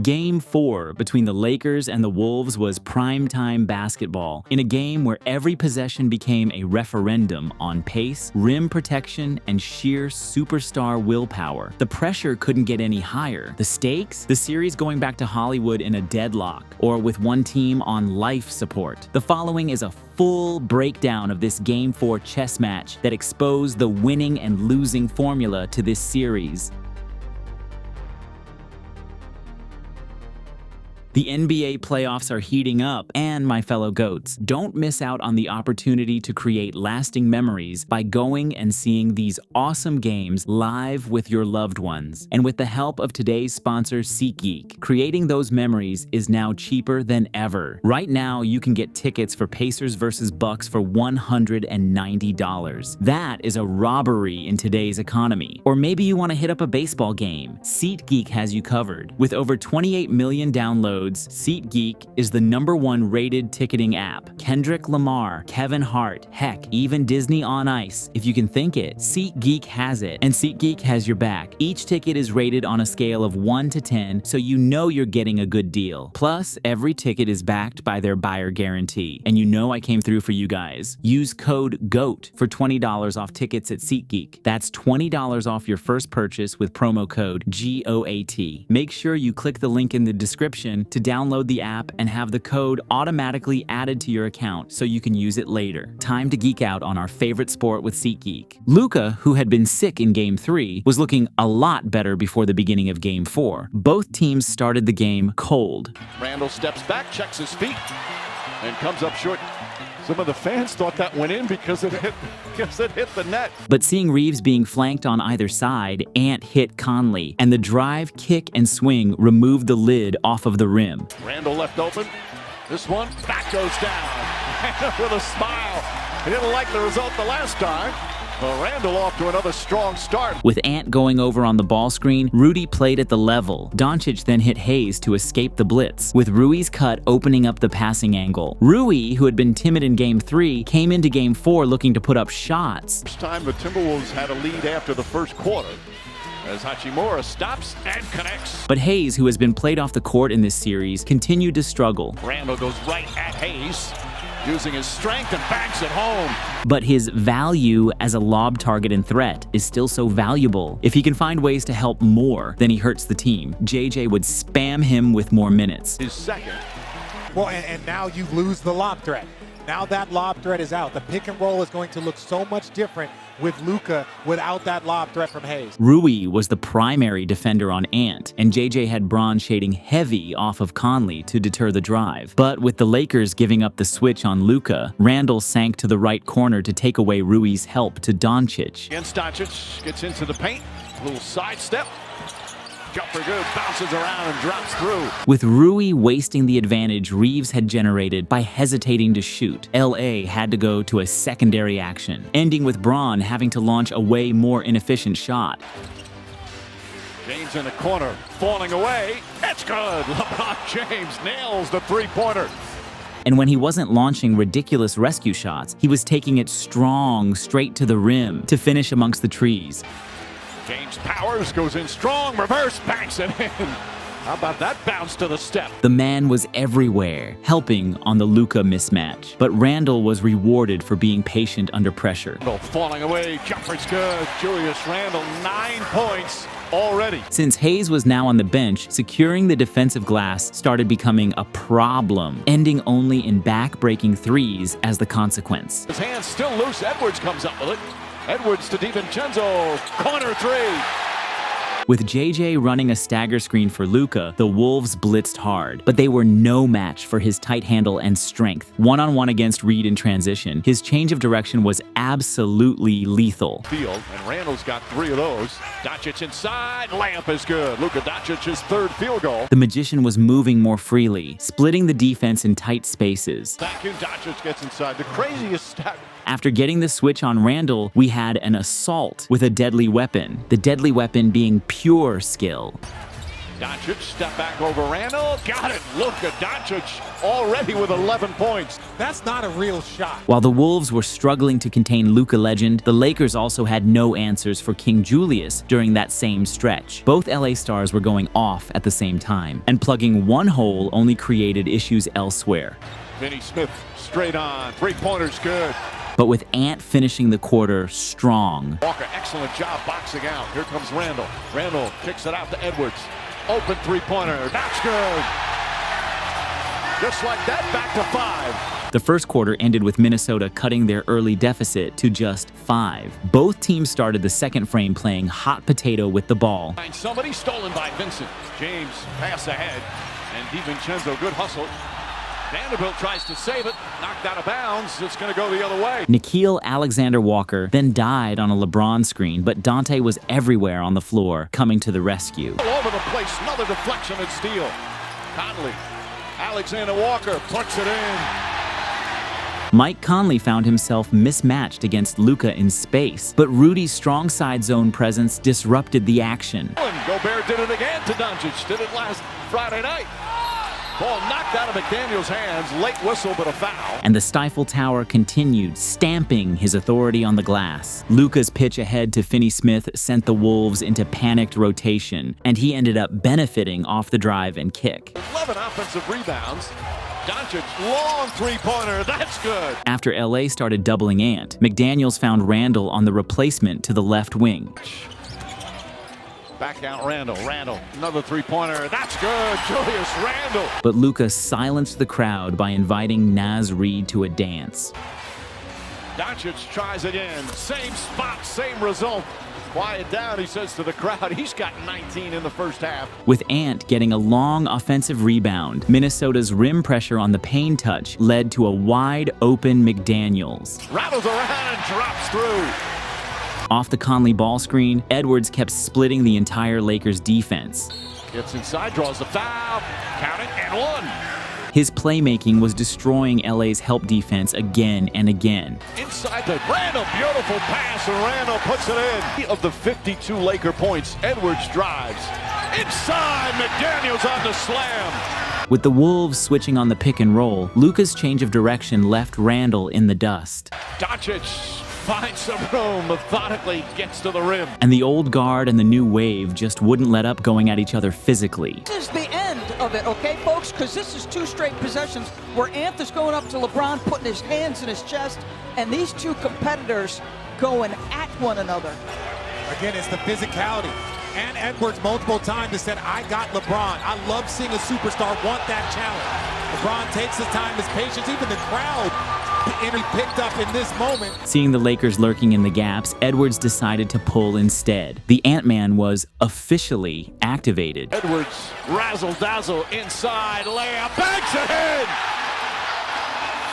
Game 4 between the Lakers and the Wolves was primetime basketball, in a game where every possession became a referendum on pace, rim protection, and sheer superstar willpower. The pressure couldn't get any higher. The stakes? The series going back to Hollywood in a deadlock, or with one team on life support. The following is a full breakdown of this Game 4 chess match that exposed the winning and losing formula to this series. The NBA playoffs are heating up, and my fellow GOATs, don't miss out on the opportunity to create lasting memories by going and seeing these awesome games live with your loved ones. And with the help of today's sponsor, SeatGeek, creating those memories is now cheaper than ever. Right now, you can get tickets for Pacers vs. Bucks for $190. That is a robbery in today's economy. Or maybe you want to hit up a baseball game. SeatGeek has you covered. With over 28 million downloads, SeatGeek is the #1 rated ticketing app. Kendrick Lamar, Kevin Hart, heck, even Disney on Ice. If you can think it, SeatGeek has it, and SeatGeek has your back. Each ticket is rated on a scale of 1 to 10, so you know you're getting a good deal. Plus, every ticket is backed by their buyer guarantee, and you know I came through for you guys. Use code GOAT for $20 off tickets at SeatGeek. That's $20 off your first purchase with promo code GOAT. Make sure you click the link in the description to download the app and have the code automatically added to your account so you can use it later. Time to geek out on our favorite sport with SeatGeek. Luka, who had been sick in Game 3, was looking a lot better before the beginning of Game 4. Both teams started the game cold. Randall steps back, checks his feet, and comes up short. Some of the fans thought that went in because it hit the net. But seeing Reeves being flanked on either side, Ant hit Conley, and the drive, kick, and swing removed the lid off of the rim. Randall left open. This one, back goes down. With a smile. He didn't like the result the last time. Well, Randall off to another strong start. With Ant going over on the ball screen, Rudy played at the level. Doncic then hit Hayes to escape the blitz, with Rui's cut opening up the passing angle. Rui, who had been timid in Game 3, came into Game 4 looking to put up shots. First time the Timberwolves had a lead after the first quarter, as Hachimura stops and connects. But Hayes, who has been played off the court in this series, continued to struggle. Randall goes right at Hayes, using his strength and banks it home. But his value as a lob target and threat is still so valuable. If he can find ways to help more, then he hurts the team. JJ would spam him with more minutes. His second. Well, and now you lose the lob threat. Now that lob threat is out. The pick and roll is going to look so much different with Luka without that lob threat from Hayes. Rui was the primary defender on Ant, and JJ had Braun shading heavy off of Conley to deter the drive. But with the Lakers giving up the switch on Luka, Randall sank to the right corner to take away Rui's help to Doncic. Against Doncic, gets into the paint, a little sidestep. Jumper good, bounces around and drops through. With Rui wasting the advantage Reeves had generated by hesitating to shoot, LA had to go to a secondary action, ending with Braun having to launch a way more inefficient shot. James in the corner, falling away. It's good. LeBron James nails the three-pointer. And when he wasn't launching ridiculous rescue shots, he was taking it strong straight to the rim to finish amongst the trees. James powers, goes in strong, reverse, banks it in. How about that bounce to the step? The man was everywhere, helping on the Luka mismatch. But Randall was rewarded for being patient under pressure. Randall falling away, jumper's good. Julius Randall, 9 points already. Since Hayes was now on the bench, securing the defensive glass started becoming a problem, ending only in back-breaking threes as the consequence. His hand's still loose, Edwards comes up with it. Edwards to DiVincenzo, corner three. With JJ running a stagger screen for Luka, the Wolves blitzed hard, but they were no match for his tight handle and strength. One-on-one against Reed in transition, his change of direction was absolutely lethal. Field, and Randall's got 3 of those. Doncic inside, layup is good. Luka Doncic's 3rd field goal. The magician was moving more freely, splitting the defense in tight spaces. Thank you, Doncic gets inside. The craziest stat. After getting the switch on Randall, we had an assault with a deadly weapon, the deadly weapon being pure skill. Doncic, step back over Randall. Got it. Luka Doncic already with 11 points. That's not a real shot. While the Wolves were struggling to contain Luka Legend, the Lakers also had no answers for King Julius during that same stretch. Both LA stars were going off at the same time, and plugging one hole only created issues elsewhere. Finney Smith straight on. Three-pointer's good. But with Ant finishing the quarter strong. Walker, excellent job boxing out. Here comes Randall. Randall kicks it out to Edwards. Open three-pointer. That's good. Just like that, back to 5. The first quarter ended with Minnesota cutting their early deficit to just 5. Both teams started the second frame playing hot potato with the ball. Somebody stolen by Vincent. James pass ahead. And DiVincenzo, good hustle. Vanderbilt tries to save it, knocked out of bounds. It's going to go the other way. Nickeil Alexander-Walker then died on a LeBron screen, but Dante was everywhere on the floor, coming to the rescue. All over the place, another deflection and steal. Conley, Alexander-Walker puts it in. Mike Conley found himself mismatched against Luka in space, but Rudy's strong side zone presence disrupted the action. Gobert did it again to Doncic. Did it last Friday night. Ball knocked out of McDaniel's hands. Late whistle, but a foul. And the Stifle Tower continued, stamping his authority on the glass. Luka's pitch ahead to Finney Smith sent the Wolves into panicked rotation, and he ended up benefiting off the drive and kick. 11 offensive rebounds. Doncic, long three-pointer. That's good. After LA started doubling Ant, McDaniels found Randall on the replacement to the left wing. Back out Randall. Randall, another three-pointer. That's good. Julius Randall. But Luka silenced the crowd by inviting Naz Reid to a dance. Doncic tries again. Same spot, same result. Quiet down, he says to the crowd. He's got 19 in the first half. With Ant getting a long offensive rebound, Minnesota's rim pressure on the Payne touch led to a wide-open McDaniels. Rattles around and drops through. Off the Conley ball screen, Edwards kept splitting the entire Lakers defense. Gets inside, draws the foul, count it, and one. His playmaking was destroying LA's help defense again and again. Inside the Randall, beautiful pass, and Randall puts it in. Of the 52 Laker points, Edwards drives. Inside, McDaniels on the slam. With the Wolves switching on the pick and roll, Luka's change of direction left Randall in the dust. Doncic finds some room, methodically gets to the rim. And the old guard and the new wave just wouldn't let up going at each other physically. This is the end of it, okay, folks? Because this is 2 straight possessions where Ant is going up to LeBron, putting his hands in his chest, and these 2 competitors going at one another. Again, it's the physicality. And Edwards multiple times has said, I got LeBron. I love seeing a superstar want that challenge. LeBron takes his time, his patience, even the crowd picked up in this moment. Seeing the Lakers lurking in the gaps, Edwards decided to pull instead. The Ant-Man was officially activated. Edwards, razzle-dazzle, inside, layup, banks it in!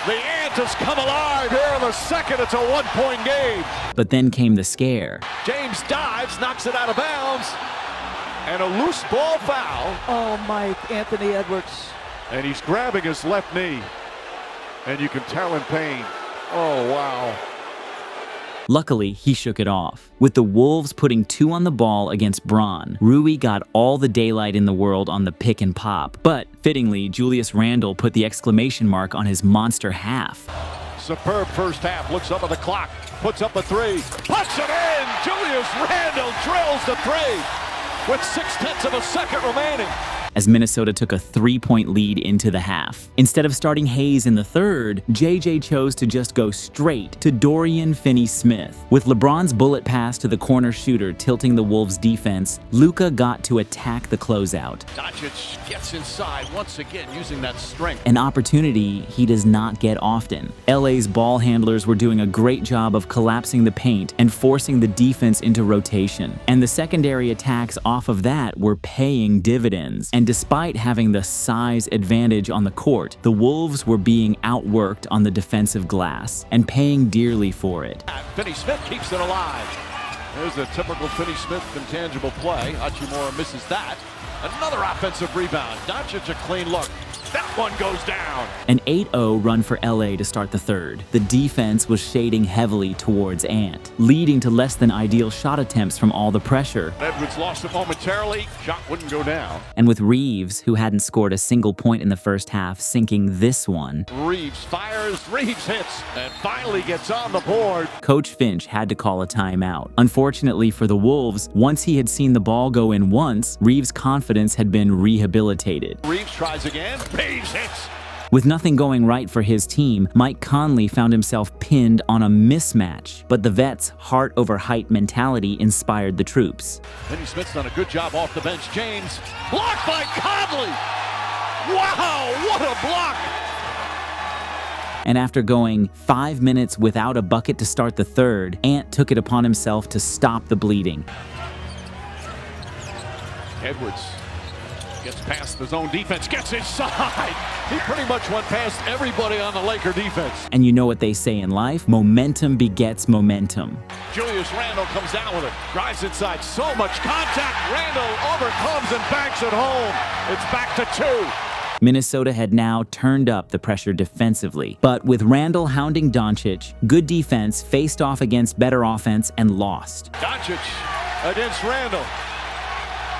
The Ant has come alive here in the second. It's a 1-point game. But then came the scare. James dives, knocks it out of bounds, and a loose ball foul. Oh, Mike, Anthony Edwards. And he's grabbing his left knee, and you can tell in pain. Oh, wow. Luckily, he shook it off. With the Wolves putting 2 on the ball against Bron, Rui got all the daylight in the world on the pick and pop. But, fittingly, Julius Randle put the exclamation mark on his monster half. Superb first half, looks up at the clock, puts up a 3, puts it in! Julius Randle drills the 3 with 0.6 of a second remaining. As Minnesota took a 3-point lead into the half. Instead of starting Hayes in the third, JJ chose to just go straight to Dorian Finney-Smith. With LeBron's bullet pass to the corner shooter tilting the Wolves' defense, Luka got to attack the closeout. Doncic gets inside once again using that strength. An opportunity he does not get often. LA's ball handlers were doing a great job of collapsing the paint and forcing the defense into rotation. And the secondary attacks off of that were paying dividends. And despite having the size advantage on the court, the Wolves were being outworked on the defensive glass and paying dearly for it. Finney-Smith keeps it alive. There's a typical Finney-Smith intangible play. Hachimura misses that. Another offensive rebound. Doncic a clean look. That one goes down. An 8-0 run for LA to start the third. The defense was shading heavily towards Ant, leading to less than ideal shot attempts from all the pressure. Edwards lost it momentarily. Shot wouldn't go down. And with Reeves, who hadn't scored a single point in the first half, sinking this one, Reeves fires, Reeves hits, and finally gets on the board. Coach Finch had to call a timeout. Unfortunately for the Wolves, once he had seen the ball go in once, Reeves' confidence had been rehabilitated. Reeves tries again. Reeves hits. With nothing going right for his team, Mike Conley found himself pinned on a mismatch. But the vets' heart over height mentality inspired the troops. Finney Smith's done a good job off the bench. James, blocked by Conley. Wow, what a block. And after going 5 minutes without a bucket to start the third, Ant took it upon himself to stop the bleeding. Edwards gets past the zone defense, gets inside. He pretty much went past everybody on the Laker defense. And you know what they say in life, momentum begets momentum. Julius Randle comes down with it, drives inside, so much contact. Randle overcomes and banks it home. It's back to 2. Minnesota had now turned up the pressure defensively. But with Randle hounding Doncic, good defense faced off against better offense and lost. Doncic against Randle.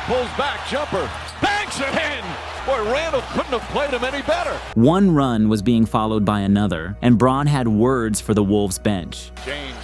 Pulls back, jumper, banks it in. Boy, Randle couldn't have played him any better. One run was being followed by another, and Braun had words for the Wolves bench. James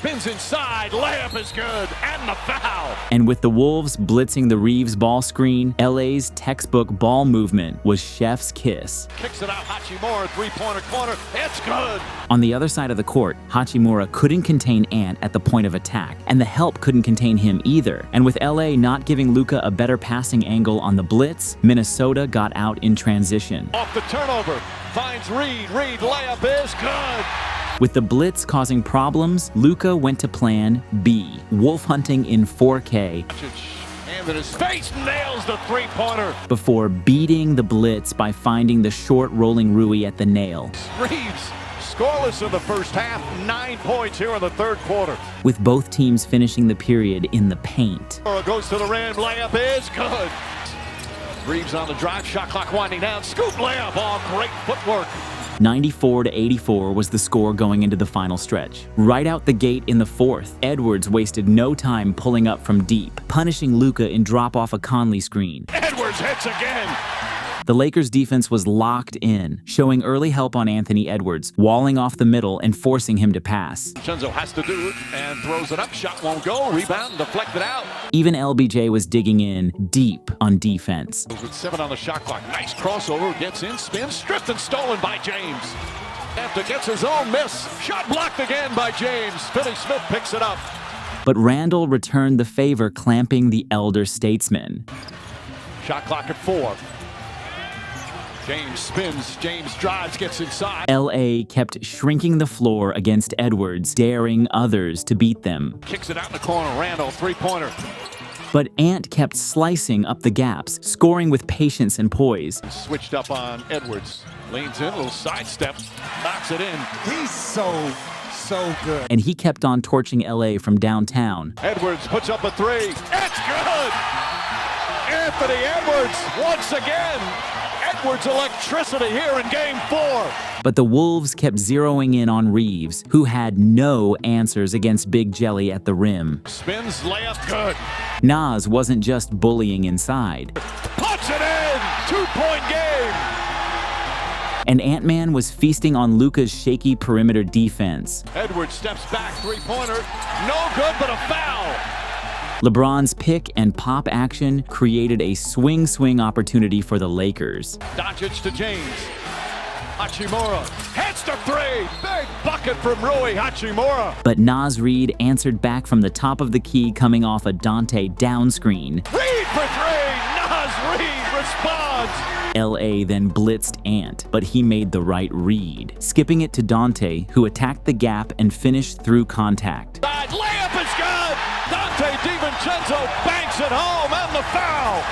spins inside, layup is good, and the foul. And with the Wolves blitzing the Reeves ball screen, LA's textbook ball movement was chef's kiss. Kicks it out, Hachimura, three-pointer corner, it's good. On the other side of the court, Hachimura couldn't contain Ant at the point of attack, and the help couldn't contain him either. And with LA not giving Luka a better passing angle on the blitz, Minnesota got out in transition. Off the turnover, finds Reed, layup is good. With the blitz causing problems, Luka went to plan B, wolf hunting in 4K, Hand in his face, nails the three-pointer. before beating the blitz by finding the short rolling Rui at the nail. Reeves, scoreless in the first half, 9 points here in the third quarter. With both teams finishing the period in the paint. Goes to the rim, layup is good. Reeves on the drive, shot clock winding down, scoop layup, oh, great footwork. 94-84 was the score going into the final stretch. Right out the gate in the fourth, Edwards wasted no time pulling up from deep, punishing Luka in drop-off a Conley screen. Edwards hits again. The Lakers' defense was locked in, showing early help on Anthony Edwards, walling off the middle and forcing him to pass. Chenzo has to do it and throws it up. Shot won't go. Rebound, deflected out. Even LBJ was digging in deep on defense. With 7 on the shot clock. Nice crossover. Gets in, spins, stripped and stolen by James. After gets his own miss. Shot blocked again by James. Finney Smith picks it up. But Randle returned the favor, clamping the elder statesman. Shot clock at 4. James spins, James drives, gets inside. LA kept shrinking the floor against Edwards, daring others to beat them. Kicks it out in the corner, Randle, three-pointer. But Ant kept slicing up the gaps, scoring with patience and poise. Switched up on Edwards. Leans in, a little sidestep, knocks it in. He's so good. And he kept on torching LA from downtown. Edwards puts up a 3. It's good! Anthony Edwards once again. Edwards electricity here in Game 4. But the Wolves kept zeroing in on Reeves, who had no answers against Big Jelly at the rim. Spins, layup, good. Nas wasn't just bullying inside. Puts it in! 2-point game! And Ant-Man was feasting on Luka's shaky perimeter defense. Edwards steps back, three-pointer. No good, but a foul. LeBron's pick and pop action created a swing opportunity for the Lakers. Doncic to James. Hachimura heads to 3. Big bucket from Rui Hachimura. But Nas Reed answered back from the top of the key, coming off a Dante down screen. Reed for 3. Nas Reed responds. LA then blitzed Ant, but he made the right read, skipping it to Dante, who attacked the gap and finished through contact. Side layup is good. Dante DiVincenzo banks it home and the foul.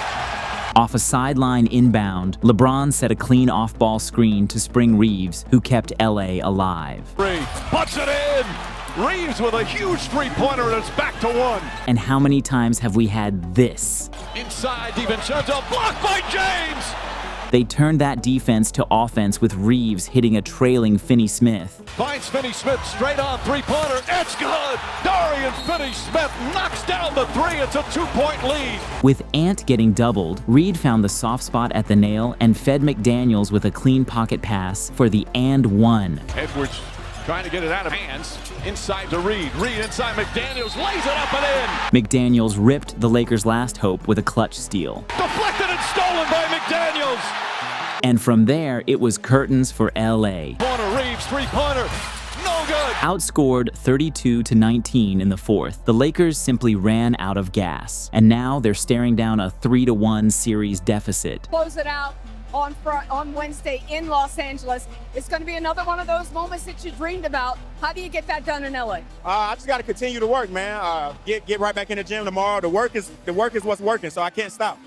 Off a sideline inbound, LeBron set a clean off-ball screen to Spring Reeves, who kept LA alive. Puts it in. Reeves with a huge three-pointer, and it's back to one. And how many times have we had this? Inside, DiVincenzo, blocked by James. They turned that defense to offense with Reeves hitting a trailing Finney-Smith. Finds Finney-Smith straight on three-pointer. It's good. Dorian Finney-Smith knocks down the three. It's a 2-point lead. With Ant getting doubled, Reed found the soft spot at the nail and fed McDaniels with a clean pocket pass for the and one. Edwards trying to get it out of hands. Inside to Reed. Reed inside McDaniels. Lays it up and in. McDaniels ripped the Lakers' last hope with a clutch steal. Deflected and stolen by McDaniels. And from there, it was curtains for LA. Corner Reeves, three-pointer. No good. Outscored 32-19 in the fourth, the Lakers simply ran out of gas. And now they're staring down a 3-1 series deficit. Close it out on Wednesday in Los Angeles. It's going to be another one of those moments that you dreamed about. How do you get that done in LA? I just got to continue to work, man. Get right back in the gym tomorrow. The work is what's working, so I can't stop.